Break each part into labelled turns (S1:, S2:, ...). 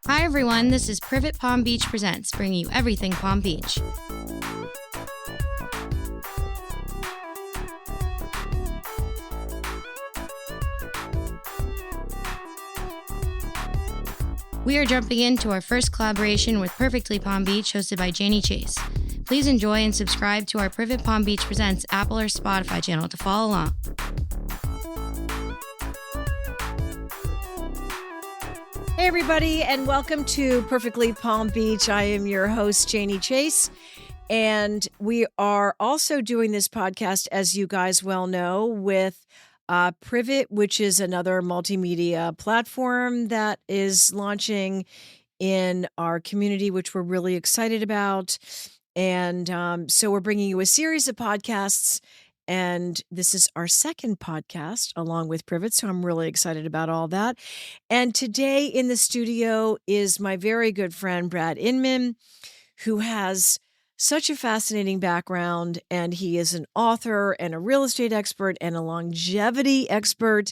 S1: Hi everyone, this is Privet Palm Beach Presents, bringing you everything Palm Beach. We are jumping into our first collaboration with Perfectly Palm Beach, hosted by Jayne Chase. Please enjoy and subscribe to our Privet Palm Beach Presents Apple or Spotify channel to follow along.
S2: Hey everybody, and welcome to Perfectly Palm Beach. I am your host, Jayne Chase, and we are also doing this podcast, as you guys well know, with Privet, which is another multimedia platform that is launching in our community, which we're really excited about. And so we're bringing you a series of podcasts, and this is our second podcast along with Privet, so I'm really excited about all that. And today in the studio is my very good friend, Brad Inman, who has such a fascinating background, and he is an author and a real estate expert and a longevity expert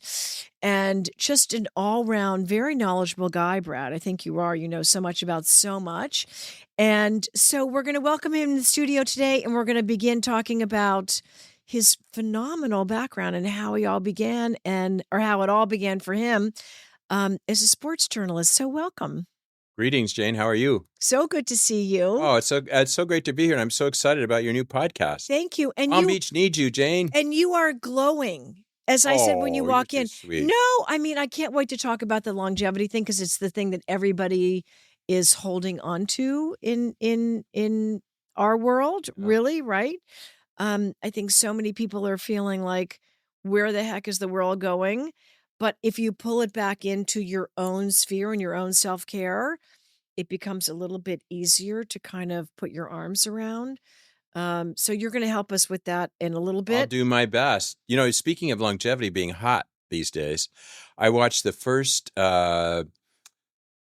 S2: and just an all-round very knowledgeable guy, Brad. I think you are. You know so much about so much. And so we're going to welcome him in the studio today, and we're going to begin talking about his phenomenal background and how he all began or how it all began for him as a sports journalist. So welcome.
S3: Greetings, Jane. How are you?
S2: So good to see you.
S3: Oh, it's so great to be here, and I'm so excited about your new podcast.
S2: Thank you. And
S3: Palm Beach needs you, Jane.
S2: And you are glowing, as I said when you walk in.
S3: Sweet.
S2: No, I mean, I can't wait to talk about the longevity thing because it's the thing that everybody is holding on to in our world, really, right? I think so many people are feeling like, where the heck is the world going? But if you pull it back into your own sphere and your own self-care, it becomes a little bit easier to kind of put your arms around. So you're going to help us with that in a little bit.
S3: I'll do my best. You know, speaking of longevity being hot these days, I watched the first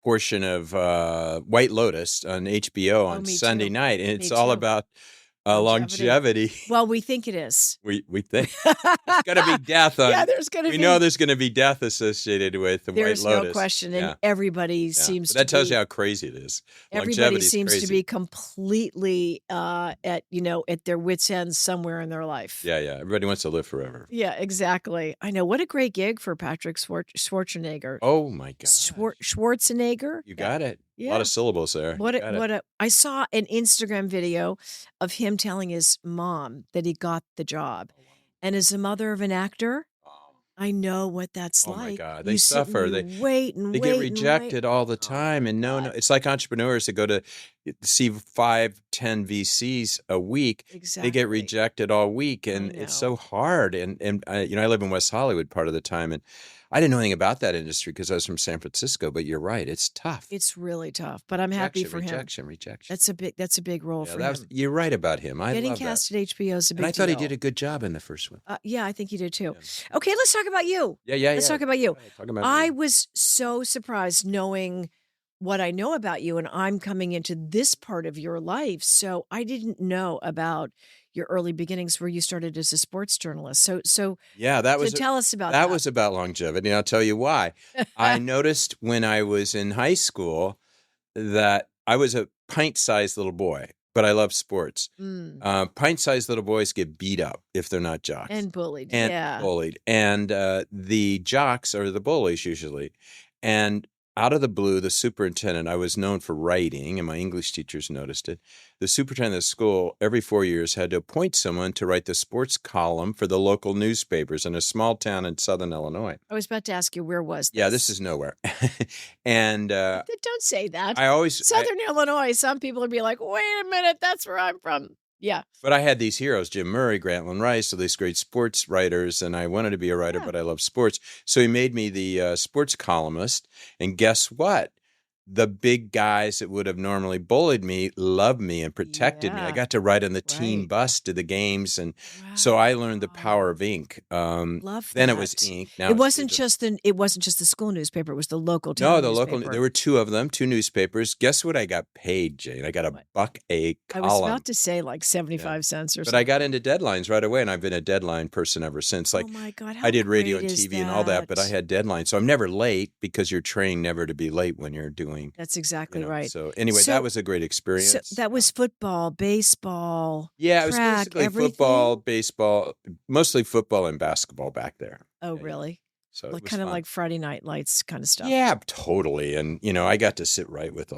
S3: portion of White Lotus on HBO on Sunday night, and it's all about longevity.
S2: Well, we think it is.
S3: We think there's going to be death.
S2: There's going to be.
S3: We know there's going to be death associated with the White Lotus.
S2: There's no question, and everybody seems to.
S3: That tells you how crazy it is.
S2: Everybody seems to be completely at their wits' end somewhere in their life.
S3: Yeah. Everybody wants to live forever.
S2: Yeah, exactly. I know. What a great gig for Patrick Schwarzenegger.
S3: Oh my God.
S2: Schwarzenegger.
S3: You got it.
S2: Yeah.
S3: A lot of syllables there.
S2: I saw an Instagram video of him telling his mom that he got the job. And as a mother of an actor, I know what that's like.
S3: Oh my God, they suffer. They
S2: get
S3: rejected all the time. And no, it's like entrepreneurs that go to see 5-10 VCs a week.
S2: Exactly.
S3: They get rejected all week, and it's so hard. And I live in West Hollywood part of the time, and I didn't know anything about that industry because I was from San Francisco. But you're right, it's tough.
S2: It's really tough. But I'm happy for him.
S3: Rejection.
S2: That's a big role for him.
S3: You're right about him.
S2: Getting cast at HBO is a big deal.
S3: And I thought he did a good job in the first one.
S2: Yeah, I think he did too. Yeah. Okay, let's talk about you.
S3: Let's
S2: talk about you.
S3: I
S2: was so surprised knowing what I know about you, and I'm coming into this part of your life. So I didn't know about your early beginnings where you started as a sports journalist. So tell us about that.
S3: That was about longevity, and I'll tell you why. I noticed when I was in high school that I was a pint-sized little boy, but I love sports. Pint-sized little boys get beat up if they're not jocks.
S2: And bullied.
S3: Bullied. And the jocks are the bullies usually. And out of the blue, the superintendent, I was known for writing, and my English teachers noticed it. The superintendent of the school, every 4 years, had to appoint someone to write the sports column for the local newspapers in a small town in southern Illinois.
S2: I was about to ask you, where was this?
S3: Yeah, this is nowhere. And
S2: don't say that.
S3: Southern
S2: Illinois, some people would be like, wait a minute, that's where I'm from. Yeah.
S3: But I had these heroes, Jim Murray, Grantland Rice, so these great sports writers, and I wanted to be a writer, but I love sports. So he made me the sports columnist, and guess what? the big guys that would have normally bullied me loved me and protected me. I
S2: Yeah.
S3: got to ride on the team
S2: Right.
S3: bus to the games, and so I learned the power of ink.
S2: Love
S3: Then it was
S2: that.
S3: ink. Now
S2: It
S3: it's
S2: wasn't
S3: digital.
S2: just the school newspaper, it was the local
S3: No,
S2: town
S3: the local.
S2: newspaper.
S3: There were two of them, two newspapers. Guess what I got paid, Jane? I got
S2: What?
S3: $1 a
S2: I was
S3: column.
S2: about to say like 75
S3: Yeah.
S2: cents or
S3: But
S2: something.
S3: I got into deadlines right away, and I've been a deadline person ever since. Like,
S2: oh my God, how
S3: I did radio
S2: great
S3: and
S2: is
S3: TV and all that, but I
S2: that?
S3: had deadlines. So I'm never late because you're trained never to be late when you're doing,
S2: That's exactly right.
S3: So anyway,
S2: So-
S3: that was a great experience.
S2: So that was football, baseball,
S3: Yeah, it was
S2: track,
S3: basically
S2: everything?
S3: football, baseball, mostly football and basketball back there.
S2: Oh,
S3: Yeah.
S2: really?
S3: So it
S2: Like
S3: was
S2: kind of
S3: fun.
S2: like Friday Night Lights kind of stuff.
S3: Yeah, totally. And, I got to sit right with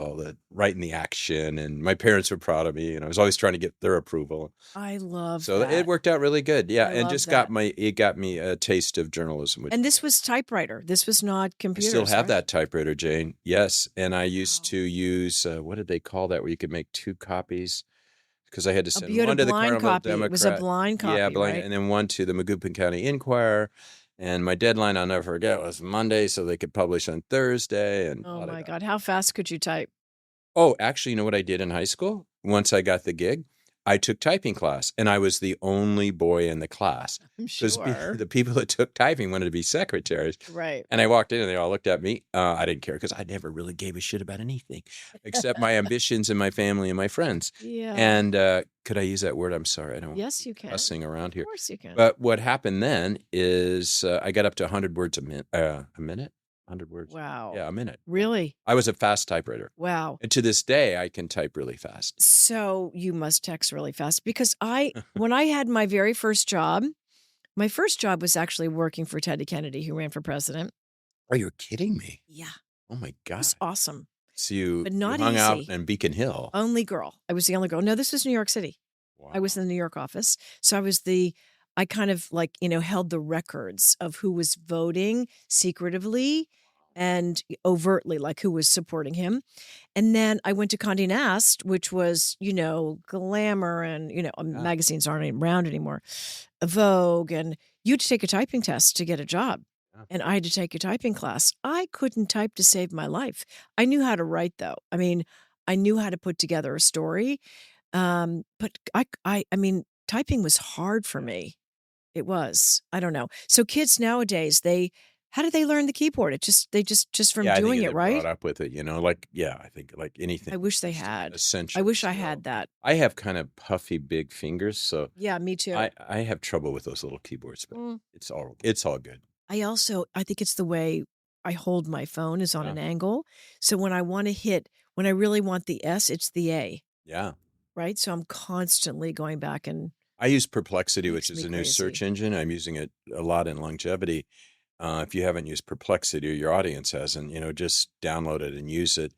S3: right in the action. And my parents were proud of me. And I was always trying to get their approval.
S2: I love
S3: So
S2: that.
S3: it worked out really good. Yeah.
S2: I
S3: And
S2: love
S3: just
S2: that.
S3: it got me a taste of journalism. Which
S2: And this was typewriter. This was not
S3: I
S2: computers.
S3: still have
S2: right?
S3: that typewriter, Jane. Yes. And I used
S2: Wow.
S3: to use, what did they call that, where you could make 2 copies? Because I had to
S2: Oh,
S3: send
S2: you had
S3: one
S2: a
S3: to the
S2: blind
S3: Carmel
S2: copy.
S3: Democrat.
S2: It was a blind copy,
S3: Yeah, blind,
S2: right?
S3: and then one to the Magoupin County Inquirer. And my deadline, I'll never forget, was Monday, so they could publish on Thursday. And
S2: Oh my God, how fast could you type?
S3: Oh, actually, you know what I did in high school? Once I got the gig, I took typing class, and I was the only boy in the class.
S2: I'm
S3: Because
S2: sure.
S3: the people that took typing wanted to be secretaries.
S2: Right.
S3: And I walked in, and they all looked at me. I didn't care because I never really gave a shit about anything except my ambitions and my family and my friends.
S2: Yeah.
S3: And could I use that word? I'm sorry. I don't
S2: Yes, you can.
S3: cussing around
S2: Of
S3: here.
S2: course you can.
S3: But what happened then is I got up to 100 words a minute. 100 words.
S2: Wow.
S3: Yeah, a minute.
S2: Really?
S3: I was a fast typewriter.
S2: Wow.
S3: And to this day, I can type really fast.
S2: So you must text really fast because when I had my very first job was actually working for Teddy Kennedy, who ran for president.
S3: Oh, you're kidding me.
S2: Yeah.
S3: Oh, my
S2: It
S3: God.
S2: was awesome.
S3: So you,
S2: But not
S3: you hung out
S2: easy.
S3: in Beacon Hill.
S2: Only girl. I was the only girl. No, this was New York City.
S3: Wow.
S2: I was in the New York office. So I kind of like, held the records of who was voting secretively and overtly, like who was supporting him. And then I went to Condé Nast, which was, Glamour and, magazines aren't even around anymore, Vogue. And you had to take a typing test to get a job.
S3: Yeah.
S2: And I had to take a typing class. I couldn't type to save my life. I knew how to write, though. I mean, I knew how to put together a story. But I mean, typing was hard for me. It was. I don't know. So kids nowadays, how do they learn the keyboard? They just from
S3: Yeah, I
S2: doing
S3: think
S2: it,
S3: they're
S2: right?
S3: brought up with it, I think like anything.
S2: I wish they
S3: it's just an
S2: had.
S3: essential
S2: I wish I
S3: skill.
S2: had that.
S3: I have kind of puffy, big fingers, so
S2: Yeah, me too.
S3: I have trouble with those little keyboards, but
S2: Mm.
S3: it's all good.
S2: I think it's the way I hold my phone is on
S3: Yeah.
S2: an angle. So when I really want the S, it's the A,
S3: Yeah.
S2: right? So I'm constantly going back and
S3: I use Perplexity,
S2: Makes
S3: which is
S2: me
S3: a new search
S2: crazy.
S3: engine. I'm using it a lot in longevity. If you haven't used Perplexity or your audience hasn't, just download it and use it.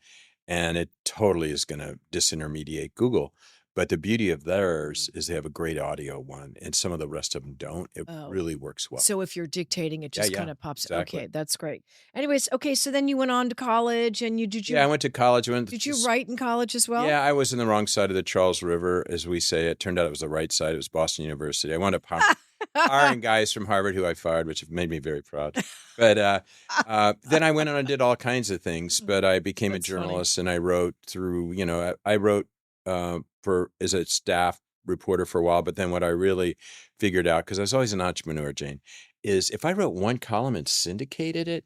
S3: And it totally is going to disintermediate Google. But the beauty of theirs is they have a great audio one, and some of the rest of them don't. It
S2: Oh.
S3: really works well.
S2: So if you're dictating, it just
S3: Yeah,
S2: kind of pops.
S3: exactly.
S2: Okay, that's great. Anyways, okay, so then you went on to college, and
S3: Yeah, I went to college.
S2: did you write in college as well?
S3: Yeah, I was in the wrong side of the Charles River, as we say. It turned out it was the right side. It was Boston University. I wound up hiring guys from Harvard who I fired, which made me very proud. But then I went on and did all kinds of things. But I became
S2: That's
S3: a journalist, and I wrote through, I wrote as a staff reporter for a while. But then what I really figured out, because I was always an entrepreneur, Jane, is if I wrote one column and syndicated it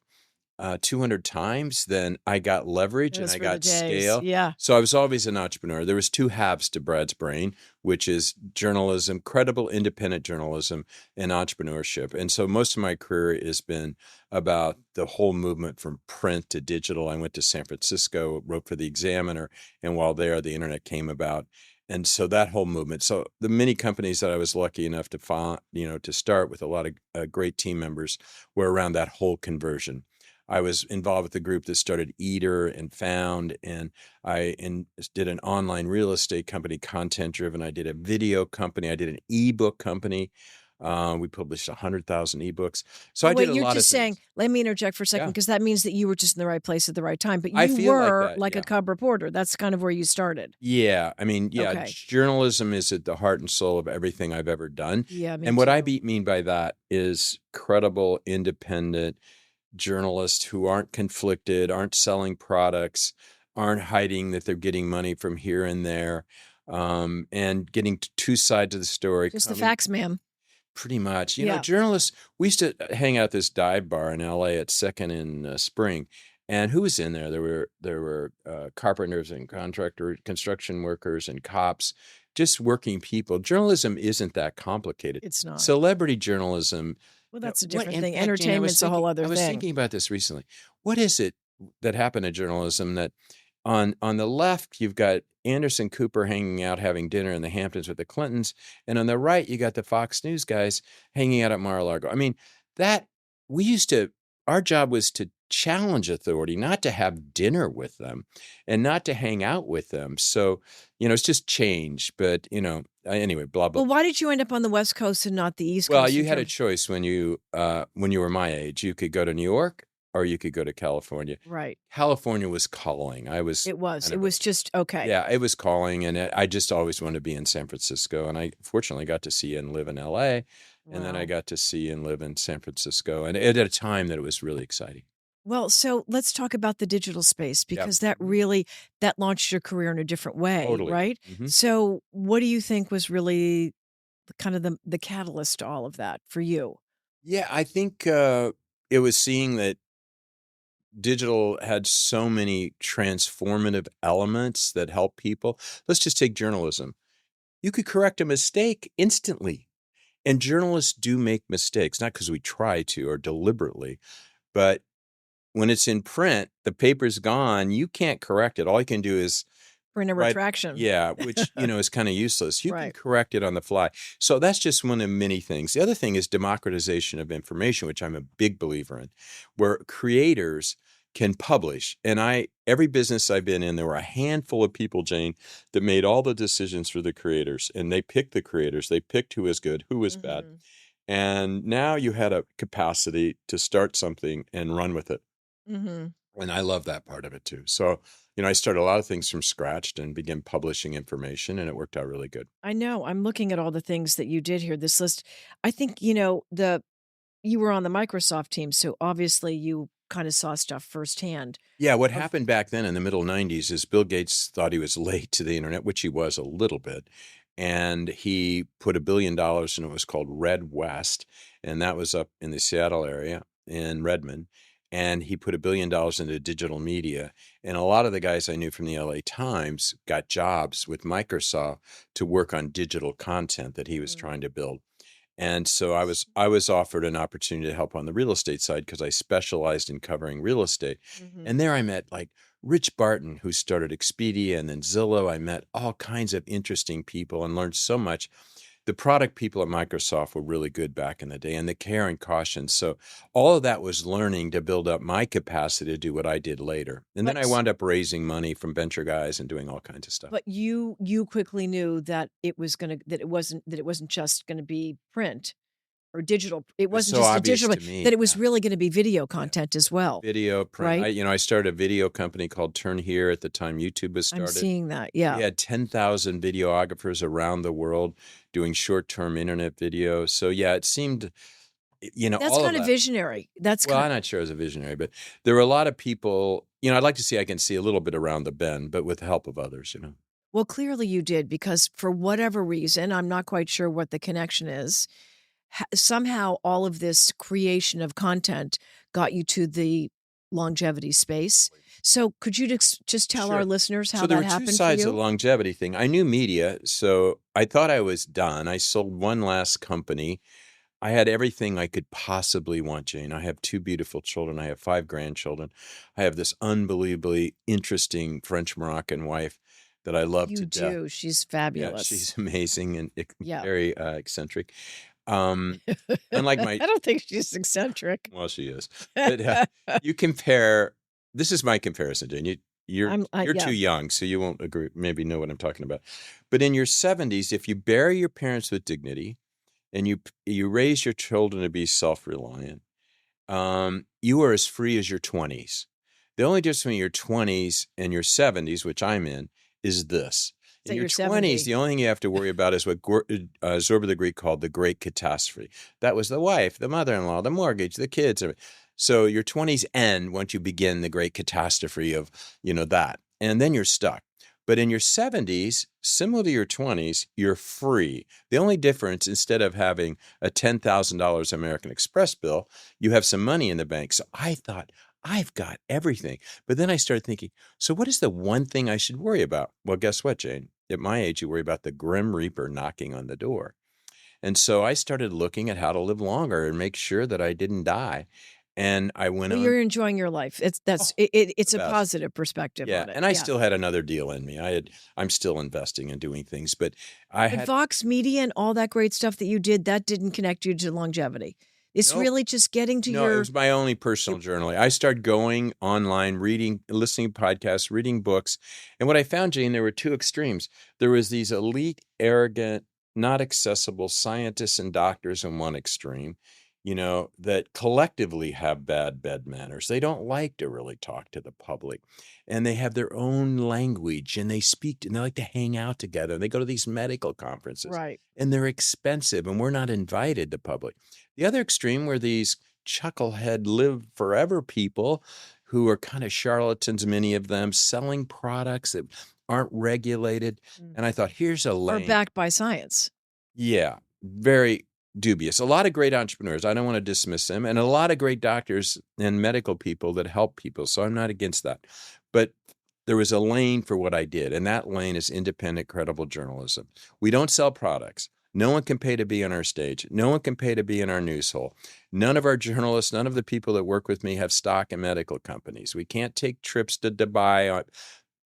S3: 200 times, then I got leverage and
S2: Those
S3: I
S2: were the
S3: got
S2: days.
S3: scale.
S2: Yeah.
S3: So I was always an entrepreneur. There was 2 halves to Brad's brain, which is journalism, credible, independent journalism, and entrepreneurship. And so most of my career has been about the whole movement from print to digital. I went to San Francisco, wrote for the Examiner, and while there, the internet came about. And so that whole movement. So the many companies that I was lucky enough to find, to start with a lot of great team members were around that whole conversion. I was involved with the group that started Eater and Found, and I did an online real estate company, Content Driven. I did a video company. I did an ebook company. We published 100,000 ebooks. So I
S2: Wait,
S3: did a
S2: you're
S3: lot of
S2: just saying,
S3: things.
S2: let me interject for a second,
S3: Yeah.
S2: because that means that you were just in the right place at the right time. But
S3: I
S2: you
S3: feel like
S2: were
S3: that,
S2: like
S3: yeah.
S2: a cub reporter. That's kind of where you started.
S3: Yeah. I mean,
S2: Okay.
S3: journalism is at the heart and soul of everything I've ever done.
S2: Yeah, me
S3: And what I
S2: too.
S3: mean by that is credible, independent, journalists who aren't conflicted, aren't selling products, aren't hiding that they're getting money from here and there, and getting two sides of the story.
S2: Just the facts, ma'am.
S3: Pretty much.
S2: Yeah.
S3: Journalists, we used to hang out at this dive bar in LA at 2nd and Spring. And who was in there? There were carpenters and construction workers and cops, just working people. Journalism isn't that complicated.
S2: It's not.
S3: Celebrity journalism.
S2: Well, that's a different thing. Entertainment's a whole other
S3: thing. I was thinking about this recently. What is it that happened to journalism that on the left, you've got Anderson Cooper hanging out having dinner in the Hamptons with the Clintons, and on the right, you got the Fox News guys hanging out at Mar-a-Lago. I mean, our job was to challenge authority, not to have dinner with them and not to hang out with them. So, it's just change. But, anyway, blah, blah.
S2: Well, why did you end up on the West Coast and not the East Coast?
S3: Well, you had a choice when you were my age. You could go to New York or you could go to California.
S2: Right.
S3: California was calling.
S2: It was just okay.
S3: Yeah, it was calling, and I just always wanted to be in San Francisco. And I fortunately got to see and live in LA, and then I got to see and live in San Francisco, and at a time that it was really exciting.
S2: Well, so let's talk about the digital space, because that launched your career in a different way,
S3: Totally.
S2: right?
S3: Mm-hmm.
S2: So what do you think was really kind of the catalyst to all of that for you?
S3: Yeah, I think it was seeing that digital had so many transformative elements that help people. Let's just take journalism. You could correct a mistake instantly. And journalists do make mistakes, not because we try to or deliberately, but when it's in print, the paper's gone, you can't correct it. All you can do is
S2: print a retraction.
S3: Yeah, which, is kind of useless. You can correct it on the fly. So that's just one of many things. The other thing is democratization of information, which I'm a big believer in, where creators can publish. And every business I've been in, there were a handful of people, Jayne, that made all the decisions for the creators. And they picked the creators. They picked who was good, who was bad. And now you had a capacity to start something and run with it.
S2: Mm-hmm.
S3: And I love that part of it too. So, I started a lot of things from scratch and began publishing information, and it worked out really good.
S2: I know. I'm looking at all the things that you did here. This list, I think, you were on the Microsoft team, so obviously you kind of saw stuff firsthand.
S3: Yeah, what happened back then in the middle 90s is Bill Gates thought he was late to the internet, which he was a little bit. And he put $1 billion in what was called Red West, and that was up in the Seattle area in Redmond. And he put $1 billion into digital media. And a lot of the guys I knew from the LA Times got jobs with Microsoft to work on digital content that he was trying to build. And so I was offered an opportunity to help on the real estate side because I specialized in covering real estate. Mm-hmm. And there I met like Rich Barton, who started Expedia, and then Zillow. I met all kinds of interesting people and learned so much. The product people at Microsoft were really good back in the day, and the care and caution. So all of that was learning to build up my capacity to do what I did later. And then I wound up raising money from venture guys and doing all kinds of stuff.
S2: But you quickly knew that it wasn't just going to be print or digital. It wasn't just a digital, that it was really going to be video content as well.
S3: Video, print.
S2: Right?
S3: I started a video company called Turn Here at the time YouTube was started.
S2: I'm seeing that, yeah.
S3: We had 10,000 videographers around the world doing short-term internet video. So yeah, it seemed,
S2: that's kind of visionary.
S3: I'm not sure as a visionary, but there were a lot of people, I'd like to see I can see a little bit around the bend, but with the help of others,
S2: Well, clearly you did, because for whatever reason, I'm not quite sure what the connection is, somehow all of this creation of content got you to the longevity space. So could you just tell our listeners how that happened for you? So there were two sides
S3: of the longevity thing. I knew media, so I thought I was done. I sold one last company. I had everything I could possibly want, Jayne. I have 2 beautiful children. I have 5 grandchildren. I have this unbelievably interesting French-Moroccan wife that I love to death.
S2: You do. She's fabulous.
S3: Yeah, she's amazing and very eccentric. Unlike
S2: I don't think she's eccentric.
S3: Well, she is. But you compare. This is my comparison, Jayne. You're too young, so you won't maybe know what I'm talking about. But in your 70s, if you bury your parents with dignity, and you raise your children to be self-reliant, you are as free as your 20s. The only difference between your 20s and your 70s, which I'm in, is this. In your 20s, the only thing you have to worry about is what Zorba the Greek called the great catastrophe. That was the wife, the mother-in-law, the mortgage, the kids. So your 20s end once you begin the great catastrophe of, that. And then you're stuck. But in your 70s, similar to your 20s, you're free. The only difference, instead of having a $10,000 American Express bill, you have some money in the bank. So I thought, I've got everything. But then I started thinking, so what is the one thing I should worry about? Well, guess what, Jayne? At my age, you worry about the Grim Reaper knocking on the door. And so I started looking at how to live longer and make sure that I didn't die. And I went
S2: Well,
S3: on.
S2: you're enjoying your life. It's
S3: The
S2: a
S3: best.
S2: positive perspective
S3: Yeah,
S2: on it.
S3: and I still had another deal in me. I'm still investing and doing things, but I
S2: But
S3: had
S2: Vox Media and all that great stuff that you did, that didn't connect you to longevity. It's
S3: no,
S2: really just getting to
S3: no. It
S2: your.
S3: was my only personal journaling. I started going online, reading, listening to podcasts, reading books, and what I found, Jayne, there were two extremes. There was these elite, arrogant, not accessible scientists and doctors in one extreme, that collectively have bad bed manners. They don't like to really talk to the public, and they have their own language, and they speak, and they like to hang out together. They go to these medical conferences,
S2: Right.
S3: and they're expensive, and we're not invited, the public. The other extreme were these chucklehead live forever people who are kind of charlatans, many of them selling products that aren't regulated. And I thought, here's a
S2: Or
S3: lane.
S2: backed by science.
S3: Yeah, very dubious. A lot of great entrepreneurs. I don't want to dismiss them. And a lot of great doctors and medical people that help people. So I'm not against that. But there was a lane for what I did. And that lane is independent, credible journalism. We don't sell products. No one can pay to be on our stage. No one can pay to be in our news hole. None of our journalists, none of the people that work with me have stock in medical companies. We can't take trips to Dubai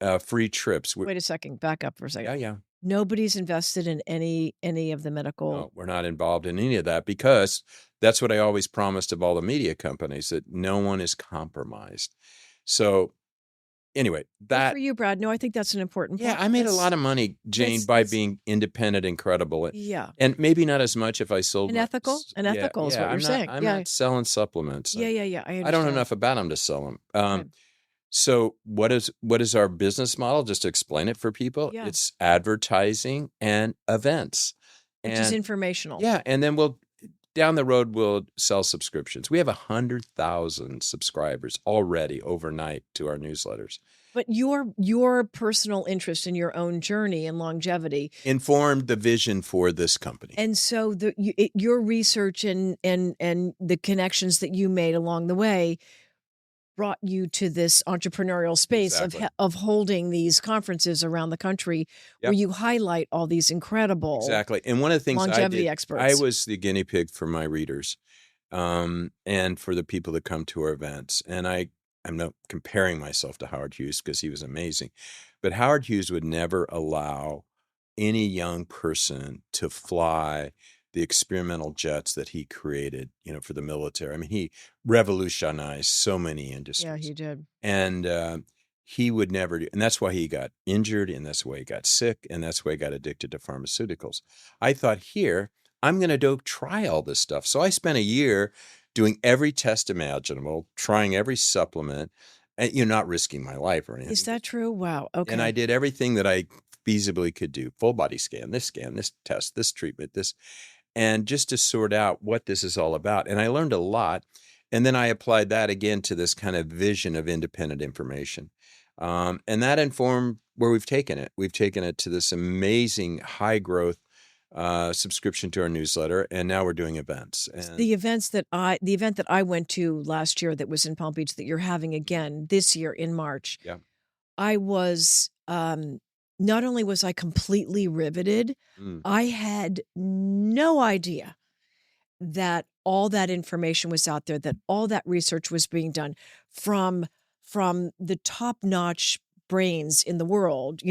S3: on free trips.
S2: Wait a second. Back up for a second.
S3: Yeah.
S2: Nobody's invested in any of the medical.
S3: No, we're not involved in any of that because that's what I always promised of all the media companies, that no one is compromised. So anyway,
S2: Good for you, Brad. No, I think that's an important point.
S3: I made a lot of money, Jayne, by being independent and credible.
S2: Yeah.
S3: And maybe not as much if I sold
S2: And ethical? And ethical is what you're saying.
S3: I'm not selling supplements.
S2: Yeah.
S3: I don't know enough about them to sell them.
S2: Okay.
S3: So what is our business model? Just to explain it for people, it's advertising and events.
S2: Which is informational.
S3: Yeah, and then down the road, we'll sell subscriptions. We have 100,000 subscribers already overnight to our newsletters.
S2: But your personal interest in your own journey and longevity
S3: informed the vision for this company.
S2: And so your research and the connections that you made along the way brought you to this entrepreneurial space of holding these conferences around the country where you highlight all these incredible
S3: And one of the things
S2: longevity experts.
S3: I was the guinea pig for my readers and for the people that come to our events. And I'm not comparing myself to Howard Hughes because he was amazing, but Howard Hughes would never allow any young person to fly the experimental jets that he created, for the military. I mean, he revolutionized so many industries.
S2: Yeah, he did.
S3: And he would never do, and that's why he got injured, and that's why he got sick, and that's why he got addicted to pharmaceuticals. I thought, here, I'm going to try all this stuff. So I spent a year doing every test imaginable, trying every supplement, and not risking my life or anything.
S2: Is that true? Wow. Okay.
S3: And I did everything that I feasibly could do: full body scan, this test, this treatment, this. And just to sort out what this is all about. And I learned a lot. And then I applied that again to this kind of vision of independent information. And that informed where we've taken it. We've taken it to this amazing high growth subscription to our newsletter. And now we're doing events. And
S2: the event that I went to last year that was in Palm Beach that you're having again this year in March.
S3: Yeah.
S2: I was, not only was I completely riveted, I had no idea that all that information was out there, that all that research was being done from the top-notch brains in the world,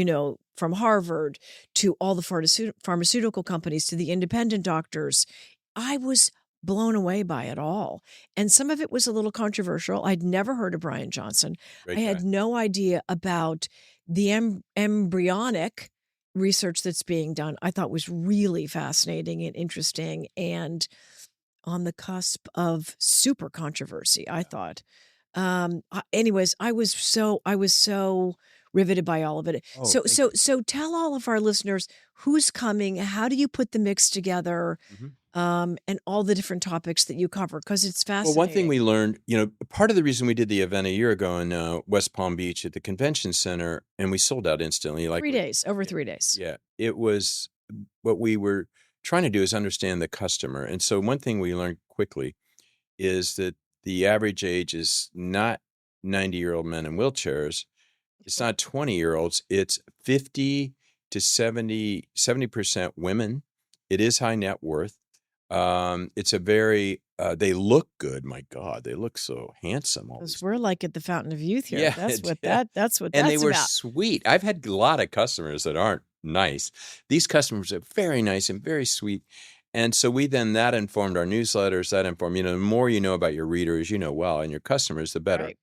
S2: from Harvard to all the pharmaceutical companies to the independent doctors. I was blown away by it all. And some of it was a little controversial. I'd never heard of Brian Johnson.
S3: Great
S2: I had
S3: guy.
S2: no idea about the embryonic research that's being done. I thought was really fascinating and interesting and on the cusp of super controversy, I thought. Anyways, I was so riveted by all of it.
S3: Oh,
S2: So,
S3: thank
S2: so,
S3: you.
S2: so tell all of our listeners who's coming. How do you put the mix together?
S3: Mhm.
S2: And all the different topics that you cover, because it's
S3: Well, one thing
S2: fascinating.
S3: we learned, part of the reason we did the event a year ago in West Palm Beach at the convention center, and we sold out instantly. Like
S2: 3 days, over 3 days.
S3: Yeah, it was what we were trying to do is understand the customer. And so one thing we learned quickly is that the average age is not 90-year-old men in wheelchairs. It's not 20-year-olds. It's 50 to 70% women. It is high net worth. It's a very, they look good. My God, they look so handsome. All
S2: Because
S3: these
S2: we're like at the Fountain of Youth here.
S3: Yeah,
S2: That's what
S3: yeah.
S2: that's what
S3: And they
S2: that's
S3: were
S2: about.
S3: sweet. I've had a lot of customers that aren't nice. These customers are very nice and very sweet. And so that informed our newsletters, that informed, the more you know about your readers, and your customers, the better.
S2: Right.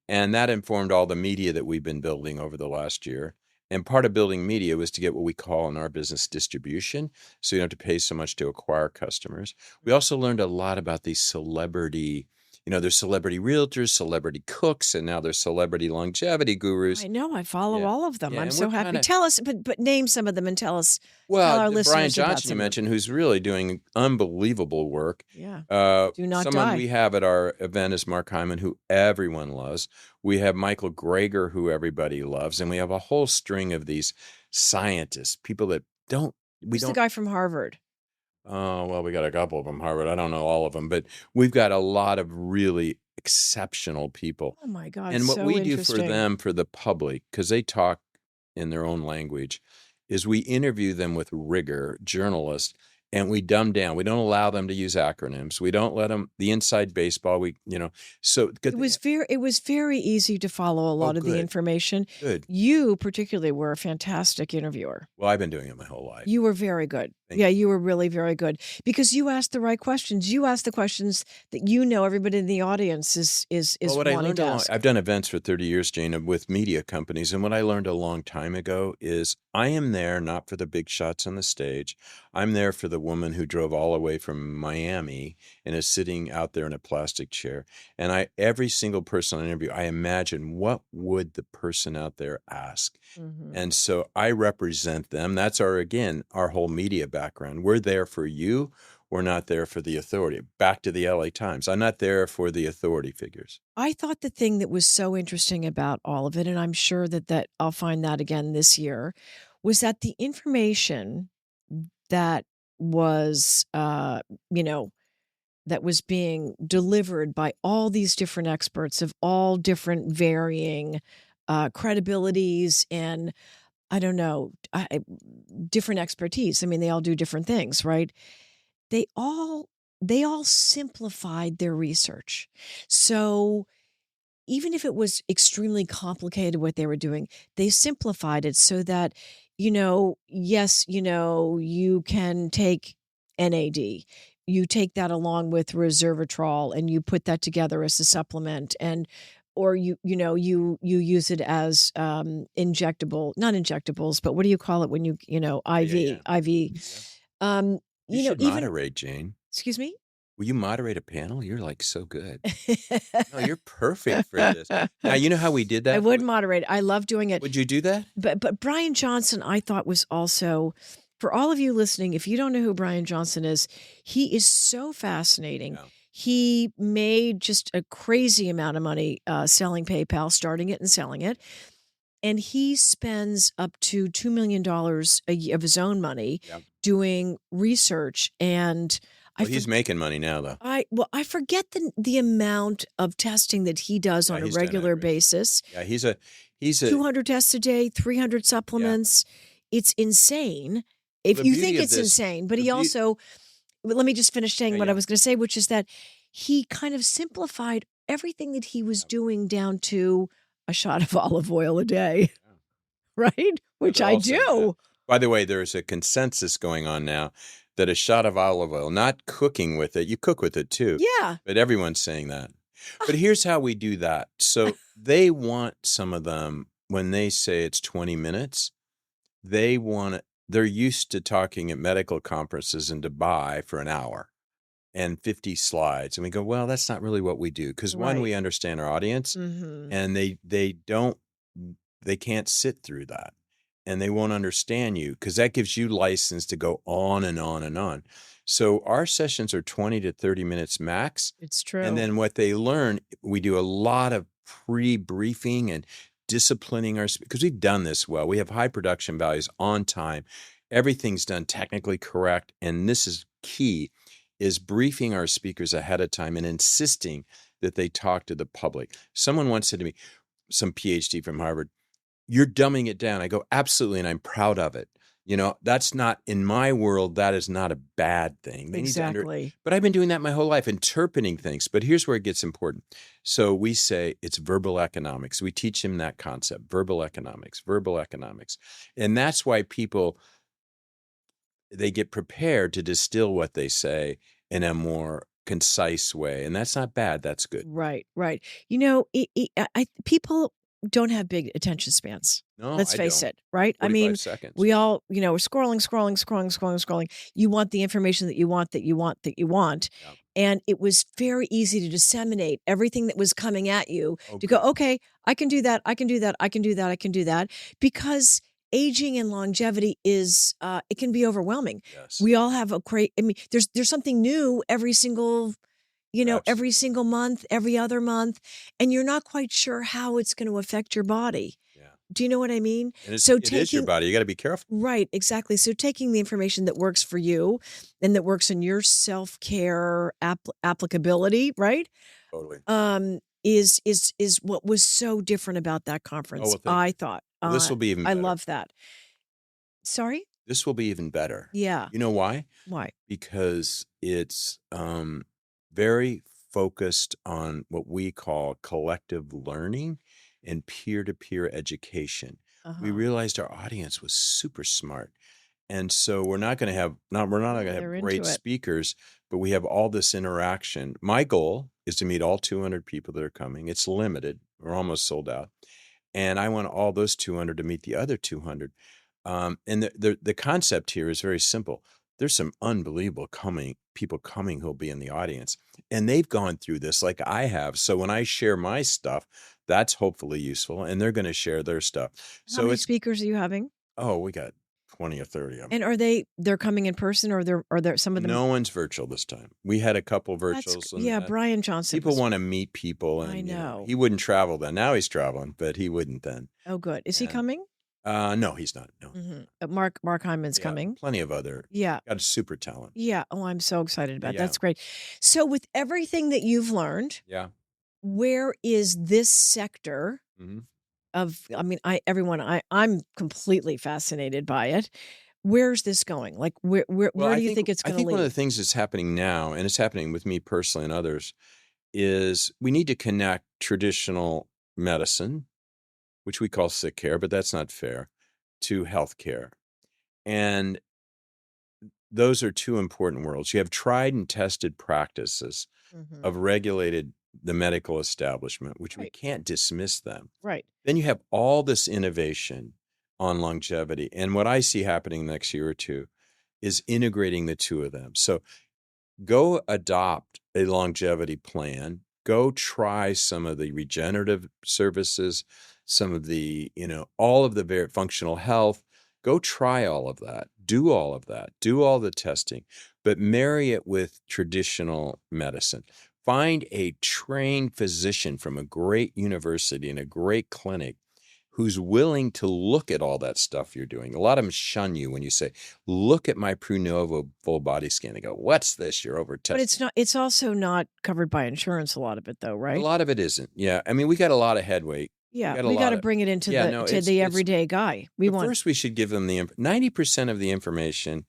S3: And that informed all the media that we've been building over the last year. And part of building media was to get what we call in our business distribution. So you don't have to pay so much to acquire customers. We also learned a lot about these celebrity, there's celebrity realtors, celebrity cooks, and now there's celebrity longevity gurus.
S2: I know. I follow
S3: Yeah.
S2: all of them.
S3: Yeah,
S2: I'm
S3: and
S2: so
S3: we're
S2: happy.
S3: kinda-
S2: Tell us, but name some of them and tell us. Tell
S3: Well,
S2: our
S3: Brian
S2: listeners about
S3: Johnson, you
S2: some of them.
S3: mentioned, who's really doing unbelievable work.
S2: Yeah.
S3: Uh,
S2: Do not
S3: Someone
S2: die.
S3: we have at our event is Mark Hyman, who everyone loves. We have Michael Greger, who everybody loves, and we have a whole string of these scientists, people that
S2: Who's the guy from Harvard?
S3: Oh, well, we got a couple of them, Harvard. I don't know all of them, but we've got a lot of really exceptional people.
S2: Oh my God,
S3: And what
S2: so
S3: we do for
S2: interesting.
S3: them, for the public, because they talk in their own language, is we interview them with rigor, journalists, and we dumb down. We don't allow them to use acronyms. We don't let them, the inside baseball, so
S2: It was very easy to follow a lot of the
S3: good.
S2: information.
S3: Good.
S2: You particularly were a fantastic interviewer.
S3: Well, I've been doing it my whole life.
S2: You were very good. You were really very good because you asked the right questions. You asked the questions that everybody in the audience is
S3: Well, what
S2: wanting to ask.
S3: I've done events for 30 years, Jayne, with media companies. And what I learned a long time ago is I am there not for the big shots on the stage. I'm there for the woman who drove all the way from Miami and is sitting out there in a plastic chair. And every single person I interview, I imagine what would the person out there ask?
S2: Mm-hmm.
S3: And so I represent them. That's our whole media background. We're there for you. We're not there for the authority. Back to the LA Times. I'm not there for the authority figures.
S2: I thought the thing that was so interesting about all of it, and I'm sure that I'll find that again this year, was that the information that was, that was being delivered by all these different experts of all different varying credibilities and, I don't know, different expertise. I mean, they all do different things, right? They all simplified their research. So even if it was extremely complicated what they were doing, they simplified it so that, yes, you can take NAD. You take that along with resveratrol and you put that together as a supplement or you use it as not injectables, but what do you call it when you IV.
S3: Yeah. You should
S2: Even
S3: moderate, Jayne.
S2: excuse me?
S3: Will you moderate a panel? You're like so good. No, you're perfect for this. Now, you know how we did that?
S2: I would moderate. I love doing it.
S3: Would you do that?
S2: But Brian Johnson, I thought was also, for all of you listening, if you don't know who Brian Johnson is, he is so fascinating.
S3: Yeah.
S2: He made just a crazy amount of money selling PayPal, starting it and selling it. And he spends up to $2 million a year of his own money doing research. And
S3: he's making money now, though.
S2: I forget the amount of testing that he does on a regular basis.
S3: Yeah, he's a
S2: 200 tests a day, 300 supplements. Yeah. It's insane. If you think it's insane, but he also, let me just finish saying what I was going to say, which is that he kind of simplified everything that he was doing down to a shot of olive oil a day, right? Which I do.
S3: By the way, there's a consensus going on now that a shot of olive oil, not cooking with it, you cook with it too.
S2: Yeah.
S3: But everyone's saying that. But here's how we do that. So they want some of them, when they say it's 20 minutes, they're used to talking at medical conferences in Dubai for an hour and 50 slides. And we go, well, that's not really what we do. Because one, we understand our audience, and they can't sit through that, and they won't understand you, because that gives you license to go on and on and on. So our sessions are 20 to 30 minutes max.
S2: It's true.
S3: And then what they learn, we do a lot of pre-briefing and disciplining because we've done this well. We have high production values, on time. Everything's done technically correct. And this is key, is briefing our speakers ahead of time and insisting that they talk to the public. Someone once said to me, some PhD from Harvard, "You're dumbing it down." I go, "Absolutely, and I'm proud of it." That's not, in my world, that is not a bad thing. They
S2: Exactly.
S3: but I've been doing that my whole life, interpreting things. But here's where it gets important. So we say it's verbal economics. We teach them that concept, verbal economics. And that's why people, they get prepared to distill what they say in a more concise way. And that's not bad. That's good.
S2: Right. People don't have big attention spans.
S3: No,
S2: Let's
S3: I
S2: face
S3: don't.
S2: it, right? I
S3: 45
S2: mean,
S3: seconds.
S2: we all, we're scrolling. You want the information that you want.
S3: Yeah.
S2: And it was very easy to disseminate everything that was coming at you to
S3: Okay.
S2: go, okay, I can do that. Because aging and longevity is, it can be overwhelming.
S3: Yes.
S2: We all have there's something new every single every
S3: Absolutely.
S2: single month, every other month, and you're not quite sure how it's going to affect your body.
S3: Yeah.
S2: Do you know what I mean?
S3: And
S2: So
S3: it is your body. You got to be careful.
S2: Right, exactly. So taking the information that works for you and that works in your self-care applicability, right?
S3: Totally.
S2: Is what was so different about that conference.
S3: well, thank
S2: I thought.
S3: Well, this will be even
S2: I
S3: better.
S2: love that. Sorry?
S3: This will be even better.
S2: Yeah.
S3: You know why?
S2: Why?
S3: Because it's very focused on what we call collective learning and peer-to-peer education. We
S2: Uh-huh.
S3: realized our audience was super smart. And so we're not going to have
S2: They're
S3: great
S2: into it.
S3: speakers, but we have all this interaction. My goal is to meet all 200 people that are coming. It's limited. We're almost sold out. And I want all those 200 to meet the other 200. And the concept here is very simple. There's some unbelievable people coming who'll be in the audience, and they've gone through this like I have. So when I share my stuff, that's hopefully useful, and they're going to share their stuff.
S2: How many speakers are you having?
S3: We got 20 or 30 of them.
S2: And they're coming in person, or they're some of them?
S3: No one's virtual this time. We had a couple virtuals.
S2: Yeah, Brian Johnson.
S3: People want to meet people, and
S2: I know.
S3: he wouldn't travel then. Now he's traveling, but he wouldn't then.
S2: Oh, good. Is he coming?
S3: No, he's not. No.
S2: Mm-hmm. Mark Hyman's coming.
S3: Plenty of other.
S2: Yeah.
S3: Got a super talent.
S2: Yeah. Oh, I'm so excited about it.
S3: Yeah.
S2: That's great. So with everything that you've learned,
S3: Yeah.
S2: where is this sector of, I'm completely fascinated by it. Where's this going? Like, where do you think it's going to lead?
S3: I think one of the things that's happening now, and it's happening with me personally and others, is we need to connect traditional medicine, which we call sick care, but that's not fair, to health care. And those are two important worlds. You have tried and tested practices of the medical establishment, which we can't dismiss them.
S2: Right.
S3: Then you have all this innovation on longevity. And what I see happening next year or two is integrating the two of them. So go adopt a longevity plan. Go try some of the regenerative services, some of the, all of the very functional health. Go try all of that. Do all of that. Do all the testing, but marry it with traditional medicine. Find a trained physician from a great university and a great clinic who's willing to look at all that stuff you're doing. A lot of them shun you when you say, "Look at my Prunovo full body scan." They go, "What's this? You're over testing."
S2: But it's also not covered by insurance, a lot of it though, right?
S3: A lot of it isn't. Yeah. I mean, we got a lot of headway.
S2: Yeah. We got to bring it into the everyday guy.
S3: First, we should give them 90% of the information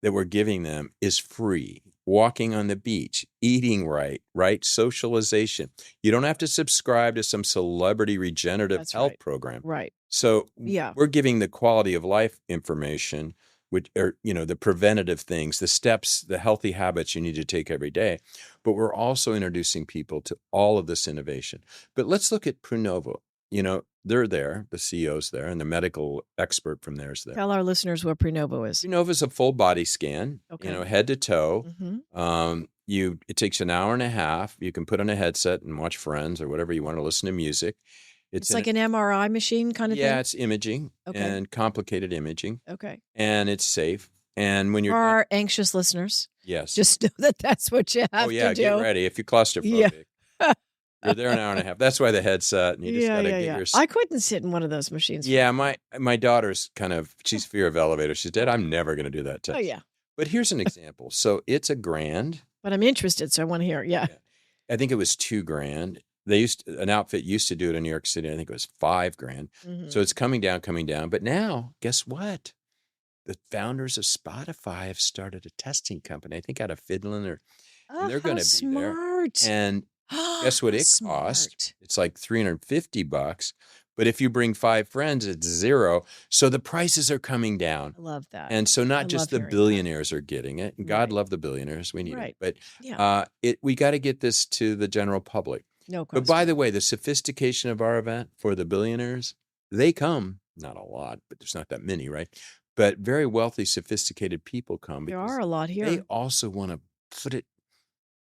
S3: that we're giving them is free. Walking on the beach, eating right? Socialization. You don't have to subscribe to some celebrity regenerative health program.
S2: Right.
S3: So we're giving the quality of life information, which are, the preventative things, the steps, the healthy habits you need to take every day. But we're also introducing people to all of this innovation. But let's look at Prunovo. They're there, the CEO's there, and the medical expert from there is there.
S2: Tell our listeners what Prunovo is.
S3: Prunovo is a full body scan, head to toe. It takes an hour and a half. You can put on a headset and watch Friends or whatever you want to listen to music.
S2: It's like an MRI machine kind of thing?
S3: Yeah, it's imaging and complicated imaging.
S2: Okay.
S3: And it's safe. And when you're
S2: For our anxious listeners,
S3: yes.
S2: just know that that's what you have to do.
S3: Get ready. If you're claustrophobic, you're there an hour and a half. That's why the headset, and you just got to get your...
S2: I couldn't sit in one of those machines.
S3: Yeah, my daughter's she's fear of elevators. She's dead. I'm never going to do that test.
S2: Oh, yeah.
S3: But here's an example. So it's $1,000.
S2: But I'm interested, so I want to hear. Yeah.
S3: I think it was $2,000. An outfit used to do it in New York City. I think it was $5,000.
S2: Mm-hmm.
S3: So it's coming down. But now, guess what? The founders of Spotify have started a testing company. I think out of Finland, and they're going to be there. And guess what it costs? It's like $350. But if you bring 5 friends, it's $0. So the prices are coming down.
S2: I love that.
S3: And so not just the billionaires are getting it. And God love the billionaires. We need it. But we got to get this to the general public.
S2: No question.
S3: But by the way, the sophistication of our event for the billionaires, they come, not a lot, but there's not that many, right? But very wealthy, sophisticated people come.
S2: There are a lot here.
S3: They also want to put it,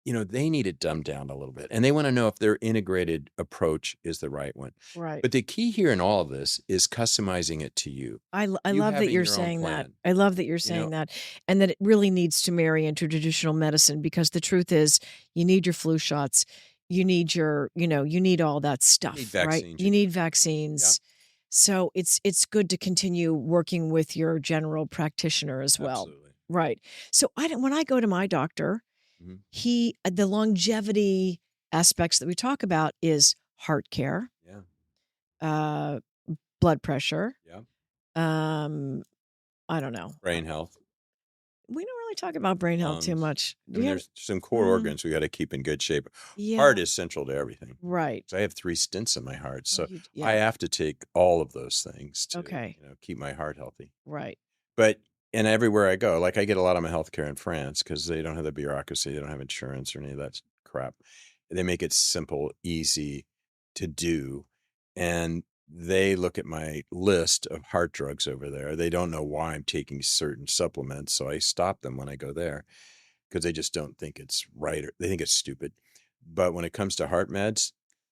S3: they need it dumbed down a little bit. And they want to know if their integrated approach is the right one.
S2: Right.
S3: But the key here in all of this is customizing it to you.
S2: I love that you're saying that. I love that you're saying that. And that it really needs to marry into traditional medicine, because the truth is you need your flu shots. You need you need all that stuff, right? You need vaccines. Yeah. So it's good to continue working with your general practitioner as well.
S3: Absolutely.
S2: Right. So when I go to my doctor, the longevity aspects that we talk about is heart care, blood pressure, I don't know,
S3: brain health.
S2: We don't really talk about brain health too much.
S3: There's some core organs we got to keep in good shape. Heart is central to everything.
S2: Right.
S3: So I have 3 stents in my heart. So I have to take all of those things to keep my heart healthy.
S2: Right.
S3: And everywhere I go, like I get a lot of my health care in France because they don't have the bureaucracy. They don't have insurance or any of that crap. They make it simple, easy to do. And they look at my list of heart drugs over there. They don't know why I'm taking certain supplements. So I stop them when I go there because they just don't think it's right. Or they think it's stupid. But when it comes to heart meds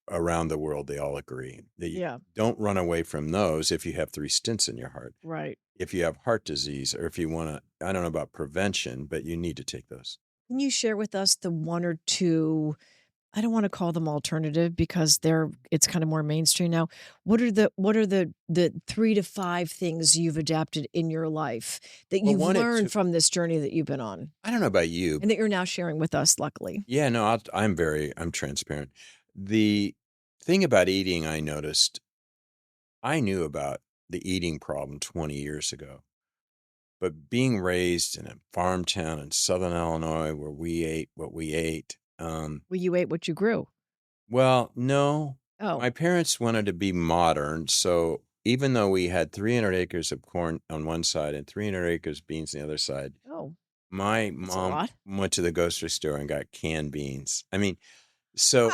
S3: around the world, they all agree that you don't run away from those if you have 3 stents in your heart.
S2: Right.
S3: If you have heart disease or if you want to, I don't know about prevention, but you need to take those.
S2: Can you share with us the 1 or 2, I don't want to call them alternative because it's kind of more mainstream now. What are the 3 to 5 things you've adapted in your life that you've learned from this journey that you've been on?
S3: I don't know about you.
S2: And that you're now sharing with us, luckily.
S3: Yeah, no, I'm transparent. The thing about eating, I noticed, I knew about the eating problem 20 years ago. But being raised in a farm town in Southern Illinois where we ate what we ate.
S2: Well, you ate what you grew.
S3: Well, no.
S2: Oh.
S3: My parents wanted to be modern. So even though we had 300 acres of corn on one side and 300 acres of beans on the other side, my mom went to the grocery store and got canned beans. I mean, so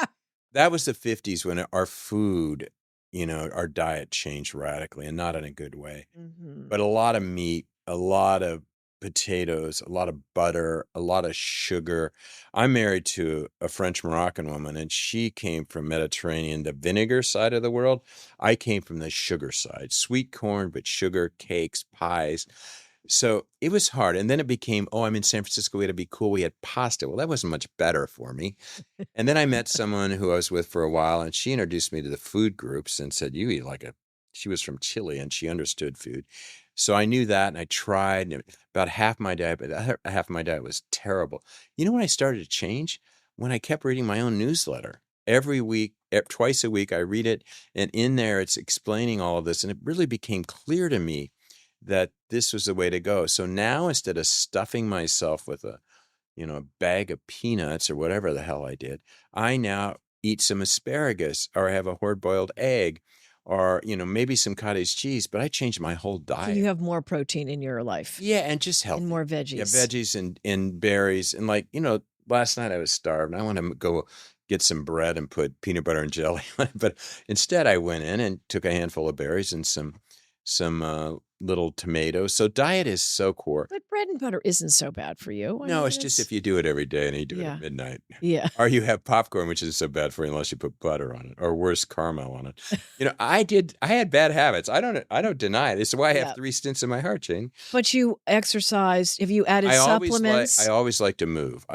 S3: that was the 50s when our food, our diet changed radically and not in a good way. Mm-hmm. But a lot of meat, a lot of potatoes, a lot of butter, a lot of sugar. I'm married to a French Moroccan woman, and she came from Mediterranean, the vinegar side of the world. I came from the sugar side, sweet corn, but sugar, cakes, pies. So it was hard. And then it became, I'm in San Francisco. We had to be cool. We had pasta. Well, that wasn't much better for me. And then I met someone who I was with for a while, and she introduced me to the food groups and said, you eat she was from Chile, and she understood food. So I knew that, and I tried. And about half my diet, but the other half of my diet was terrible. You know when I started to change? When I kept reading my own newsletter. Every week, twice a week, I read it, and in there it's explaining all of this, and it really became clear to me that this was the way to go. So now instead of stuffing myself with a bag of peanuts or whatever the hell I did, I now eat some asparagus or I have a hard-boiled egg or, maybe some cottage cheese, but I changed my whole diet.
S2: So you have more protein in your life.
S3: Yeah, and just healthy.
S2: And more veggies.
S3: Yeah, veggies and berries. And last night I was starved and I wanted to go get some bread and put peanut butter and jelly on it. But instead I went in and took a handful of berries and some some little tomatoes. So diet is so core.
S2: But bread and butter isn't so bad for you.
S3: No, it's just if you do it every day and you do it
S2: Yeah.
S3: at midnight.
S2: Yeah.
S3: Or you have popcorn, which isn't so bad for you unless you put butter on it, or worse, caramel on it. I had bad habits. I don't deny it. It's why I have
S2: Yeah.
S3: 3 stents in my heart, Jane.
S2: But you exercised. Have you added
S3: I
S2: supplements?
S3: always like to move.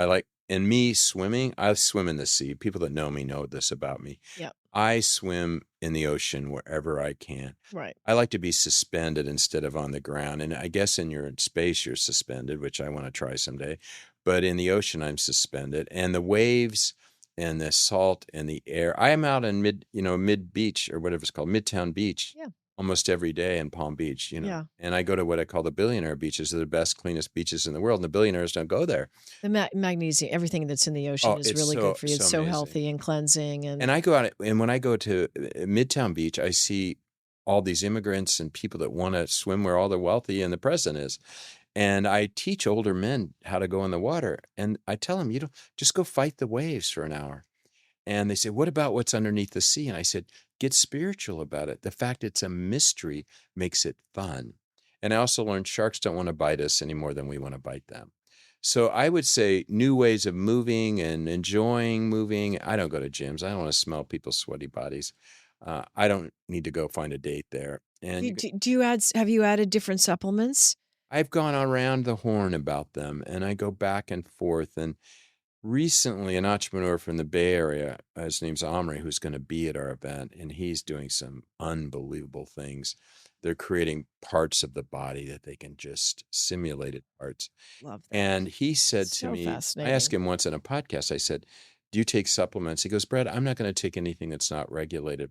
S3: And me swimming, I swim in the sea. People that know me know this about me.
S2: Yeah.
S3: I swim in the ocean wherever I can.
S2: Right.
S3: I like to be suspended instead of on the ground. And I guess in space, you're suspended, which I want to try someday. But in the ocean, I'm suspended. And the waves and the salt and the air. I am out in mid beach, or whatever it's called, Midtown Beach.
S2: Yeah.
S3: Almost every day in Palm Beach,
S2: Yeah.
S3: And I go to what I call the billionaire beaches. They're the best, cleanest beaches in the world. And the billionaires don't go there.
S2: The magnesium, everything that's in the ocean is really good for you. It's so
S3: amazing.
S2: healthy and cleansing. And
S3: I go out, and when I go to Midtown Beach, I see all these immigrants and people that want to swim where all the wealthy and the president is. And I teach older men how to go in the water. And I tell them, just go fight the waves for an hour. And they say, what about what's underneath the sea? And I said, get spiritual about it. The fact it's a mystery makes it fun. And I also learned sharks don't want to bite us any more than we want to bite them. So I would say new ways of moving and enjoying moving. I don't go to gyms. I don't want to smell people's sweaty bodies. I don't need to go find a date there. And
S2: have you added different supplements?
S3: I've gone around the horn about them, and I go back and forth. And recently, an entrepreneur from the Bay Area, his name's Omri, who's going to be at our event, and he's doing some unbelievable things. They're creating parts of the body that they can just simulated parts.
S2: Love that.
S3: And he said to me, I asked him once in a podcast, I said, do you take supplements? He goes, Brad, I'm not going to take anything that's not regulated.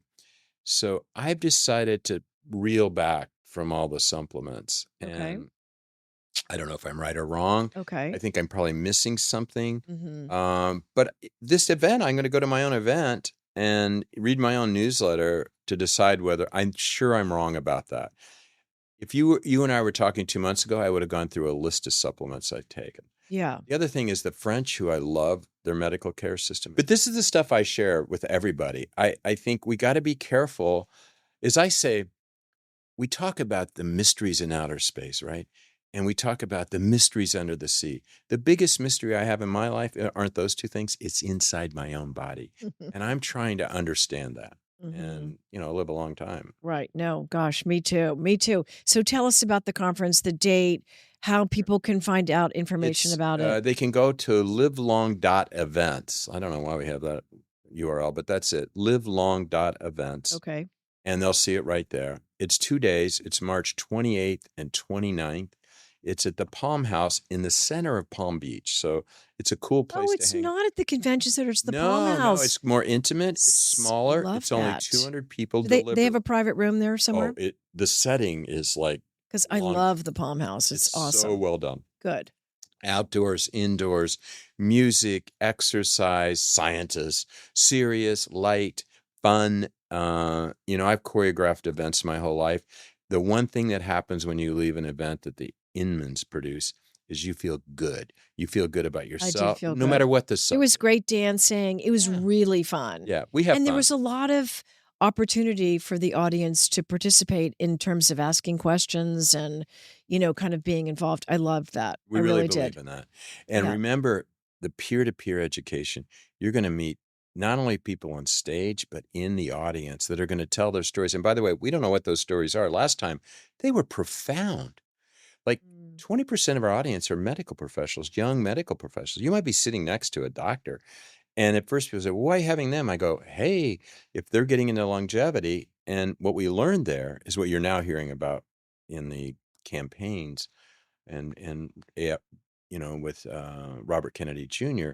S3: So I've decided to reel back from all the supplements.
S2: Okay.
S3: And I don't know if I'm right or wrong.
S2: Okay.
S3: I think I'm probably missing something.
S2: Mm-hmm.
S3: But this event, I'm going to go to my own event and read my own newsletter to decide whether I'm sure I'm wrong about that. If you and I were talking 2 months ago, I would have gone through a list of supplements I've taken.
S2: Yeah.
S3: The other thing is the French, who I love, their medical care system. But this is the stuff I share with everybody. I think we got to be careful. As I say, we talk about the mysteries in outer space, right? And we talk about the mysteries under the sea. The biggest mystery I have in my life aren't those two things. It's inside my own body. And I'm trying to understand that and, live a long time.
S2: Right. No, gosh, me too. Me too. So tell us about the conference, the date, how people can find out information about it.
S3: They can go to livelong.events. I don't know why we have that URL, but that's it. livelong.events.
S2: Okay.
S3: And they'll see it right there. It's 2 days. It's March 28th and 29th. It's at the Palm House in the center of Palm Beach. So it's a cool place to hang.
S2: Oh, it's not at the convention center. It's the Palm House.
S3: No, it's more intimate. It's smaller. It's only 200 people.
S2: They have a private room there somewhere?
S3: Oh, the setting is like...
S2: Because I love the Palm House. It's awesome.
S3: So well done.
S2: Good.
S3: Outdoors, indoors, music, exercise, scientists, serious, light, fun. I've choreographed events my whole life. The one thing that happens when you leave an event that the Inmans produce is you feel good. You feel good about yourself.
S2: I do feel
S3: no
S2: good.
S3: Matter what the subject.
S2: It was great dancing. It was really fun.
S3: Yeah, we have
S2: And there
S3: fun.
S2: was a lot of opportunity for the audience to participate in terms of asking questions and, kind of being involved. I loved that.
S3: We
S2: I
S3: really
S2: did.
S3: believe in that. And remember, the peer-to-peer education, you're going to meet not only people on stage, but in the audience that are going to tell their stories. And by the way, we don't know what those stories are. Last time, they were profound. Like 20% of our audience are medical professionals, young medical professionals. You might be sitting next to a doctor. And at first people say, well, why having them? I go, hey, if they're getting into longevity, and what we learned there is what you're now hearing about in the campaigns and with Robert Kennedy Jr.,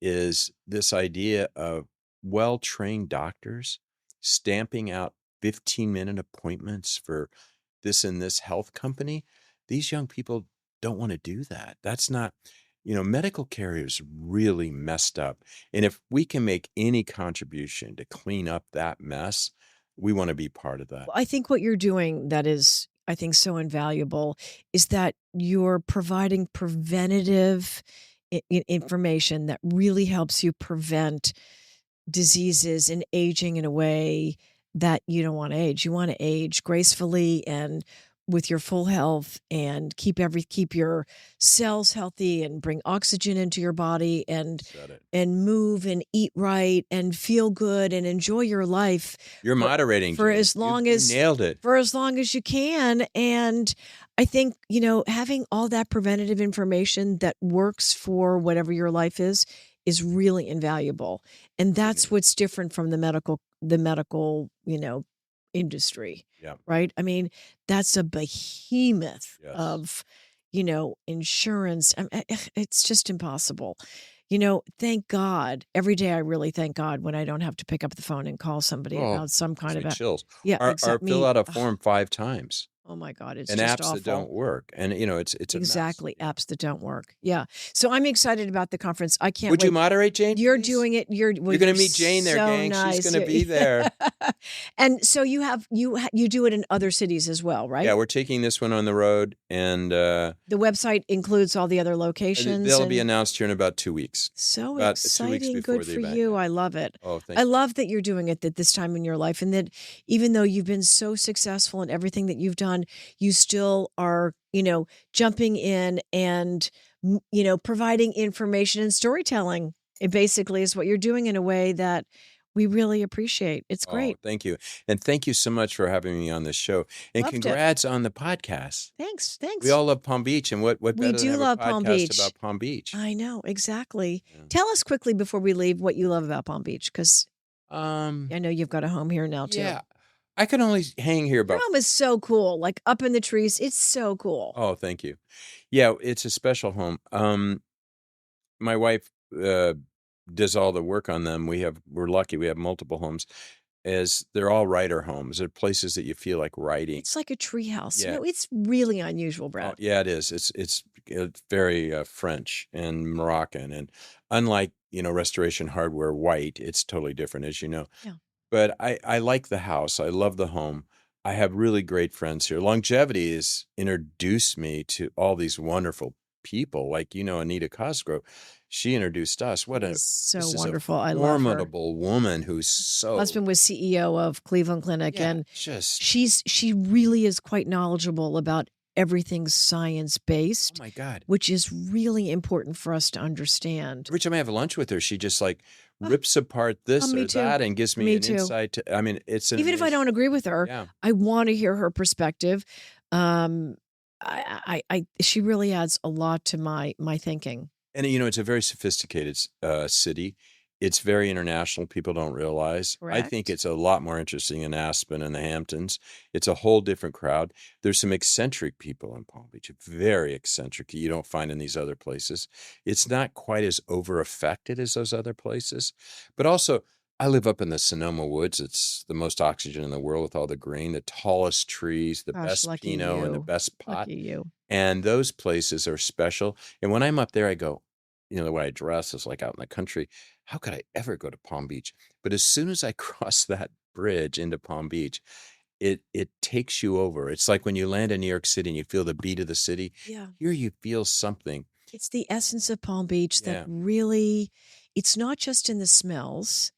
S3: is this idea of well-trained doctors stamping out 15-minute appointments for this and this health company. These young people don't want to do that. That's not, medical care is really messed up. And if we can make any contribution to clean up that mess, we want to be part of that.
S2: Well, I think what you're doing that is, I think, so invaluable is that you're providing preventative information that really helps you prevent diseases and aging in a way that you don't want to age. You want to age gracefully and with your full health, and keep your cells healthy, and bring oxygen into your body, and
S3: Said it.
S2: move and eat right and feel good and enjoy your life.
S3: You're moderating,
S2: for
S3: Jayne.
S2: as long
S3: you
S2: as
S3: nailed it.
S2: For as long as you can. And I think, having all that preventative information that works for whatever your life is really invaluable. And that's what's different from the medical industry.
S3: Yeah.
S2: Right? I mean, that's a behemoth
S3: Yes.
S2: of, insurance. It's just impossible. Thank God. Every day I really thank God when I don't have to pick up the phone and call somebody about some kind of
S3: chills.
S2: Yeah,
S3: Or
S2: exactly.
S3: fill out a form 5 times.
S2: Oh my God, it's
S3: and
S2: just
S3: apps
S2: awful.
S3: that don't work. And it's
S2: Exactly,
S3: a mess.
S2: apps that don't work. Yeah. So I'm excited about the conference. I can't
S3: Would
S2: wait.
S3: you moderate, Jayne?
S2: You're
S3: please?
S2: doing it.
S3: You're going to meet Jayne there,
S2: so
S3: gang.
S2: nice.
S3: She's going to be there.
S2: And so you do it in other cities as well, right?
S3: Yeah, we're taking this one on the road, and
S2: the website includes all the other locations.
S3: they'll be announced here in about 2 weeks.
S2: So
S3: about
S2: exciting.
S3: 2 weeks before
S2: Good
S3: the
S2: for
S3: event.
S2: you.
S3: Yeah.
S2: I love it.
S3: Oh, thank
S2: I
S3: you.
S2: love that you're doing it at this time in your life, and that even though you've been so successful in everything that you've done, you still are, jumping in and, providing information and storytelling. It basically is what you're doing in a way that we really appreciate. It's great.
S3: Oh, thank you. And thank you so much for having me on this show. And
S2: Loved it.
S3: congrats on the podcast.
S2: Thanks.
S3: We all love Palm Beach, and what better
S2: do
S3: than have
S2: love
S3: a
S2: Palm
S3: podcast
S2: Beach.
S3: about Palm Beach?
S2: I know, exactly.
S3: Yeah.
S2: Tell us quickly before we leave what you love about Palm Beach, because I
S3: Um,
S2: know you've got a home here now too.
S3: yeah, I can only hang here
S2: Your
S3: about.
S2: home is so cool, like up in the trees. It's so cool.
S3: Oh, thank you. Yeah, it's a special home. My wife does all the work on them. We're lucky. We have multiple homes, as they're all writer homes. They're places that you feel like writing.
S2: It's like a tree house.
S3: Yeah.
S2: It's really unusual, Brad.
S3: Oh, yeah, it is. It's very French and Moroccan, and unlike Restoration Hardware white, it's totally different, as you know.
S2: Yeah.
S3: But I like the house. I love the home. I have really great friends here. Longevity has introduced me to all these wonderful people, like Anita Cosgrove. She introduced us.
S2: So
S3: this is
S2: wonderful.
S3: a
S2: I love her.
S3: formidable woman who's so
S2: Husband was CEO of Cleveland Clinic,
S3: yeah,
S2: and
S3: just
S2: she really is quite knowledgeable about everything science based.
S3: oh my God.
S2: Which is really important for us to understand.
S3: Every time I have lunch with her, she just like rips apart this
S2: me
S3: or
S2: too.
S3: that and gives me
S2: Me
S3: an
S2: too.
S3: insight to, I mean, it's an
S2: Even if I
S3: amazing-
S2: don't agree with her,
S3: Yeah.
S2: I want to hear her perspective. She really adds a lot to my thinking.
S3: And it's a very sophisticated city. It's very international. People don't realize. I think
S2: Correct.
S3: it's a lot more interesting in Aspen and the Hamptons. It's a whole different crowd. There's some eccentric people in Palm Beach, very eccentric. You don't find in these other places. It's not quite as over affected as those other places. But also, I live up in the Sonoma Woods. It's the most oxygen in the world with all the green, the tallest trees, the
S2: Gosh,
S3: best
S2: lucky
S3: Pinot, and the
S2: you.
S3: best pot.
S2: Lucky you.
S3: And those places are special. And when I'm up there, I go, the way I dress is like out in the country. How could I ever go to Palm Beach? But as soon as I cross that bridge into Palm Beach, it takes you over. It's like when you land in New York City and you feel the beat of the city.
S2: Yeah.
S3: Here you feel something.
S2: It's the essence of Palm Beach
S3: Yeah.
S2: that really, it's not just in the smells.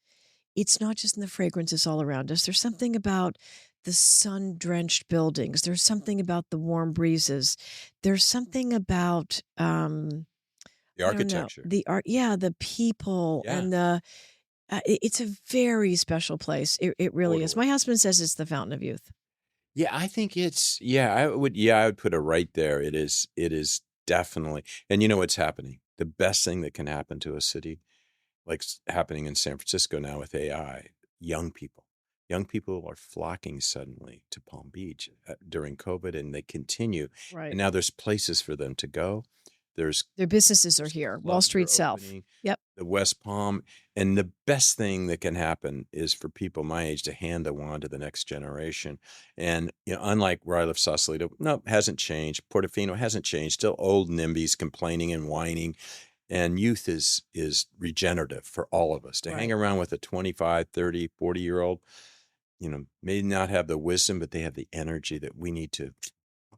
S2: It's not just in the fragrances all around us. There's something about the sun-drenched buildings. There's something about the warm breezes. There's something about
S3: The architecture.
S2: the art. Yeah, the people
S3: Yeah.
S2: and it's a very special place. It really is.
S3: Totally.
S2: My husband says it's the fountain of youth.
S3: Yeah, I think I would put it right there. It is definitely. And you know what's happening? The best thing that can happen to a city, like happening in San Francisco now with AI, young people. Young people are flocking suddenly to Palm Beach during COVID, and they continue.
S2: Right.
S3: And now there's places for them to go. There's
S2: Their businesses are here. Wall
S3: clubs
S2: Street
S3: are
S2: South.
S3: opening,
S2: Yep.
S3: the West Palm. And the best thing that can happen is for people my age to hand the wand to the next generation. And, unlike where I live, Sausalito, no, hasn't changed. Portofino hasn't changed. Still old NIMBYs complaining and whining. And youth is regenerative for all of us. To hang
S2: Right.
S3: around with a 25, 30, 40-year-old, may not have the wisdom, but they have the energy that we need to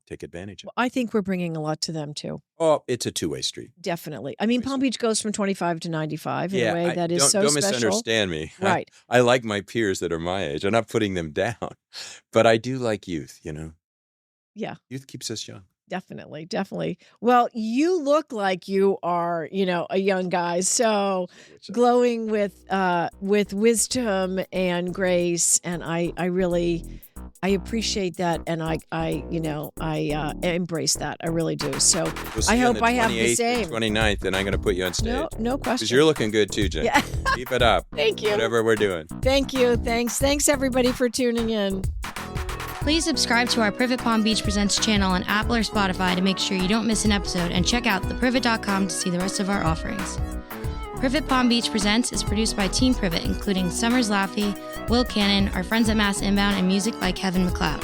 S3: take advantage of.
S2: I think we're bringing a lot to them too.
S3: Oh, it's a two-way street.
S2: Definitely. I mean, Palm Beach goes from 25 to 95 in a way that is
S3: don't
S2: special.
S3: misunderstand me.
S2: Right.
S3: I like my peers that are my age. I'm not putting them down, but I do like youth,
S2: Yeah.
S3: Youth keeps us young.
S2: Definitely, definitely. Well, you look like you are, a young guy, so glowing with wisdom and grace, and I appreciate that, and I embrace that. I really do. So I hope I have the same.
S3: 29th, and I'm going to put you on stage.
S2: No question.
S3: Because you're looking good too, Jen.
S2: Yeah.
S3: Keep it up.
S2: Thank you.
S3: Whatever we're doing.
S2: Thank you. Thanks everybody for tuning in.
S1: Please subscribe to our Privet Palm Beach Presents channel on Apple or Spotify to make sure you don't miss an episode, and check out theprivet.com to see the rest of our offerings. Privet Palm Beach Presents is produced by Team Privet, including Summers Laffey, Will Cannon, our friends at Mass Inbound, and music by Kevin MacLeod.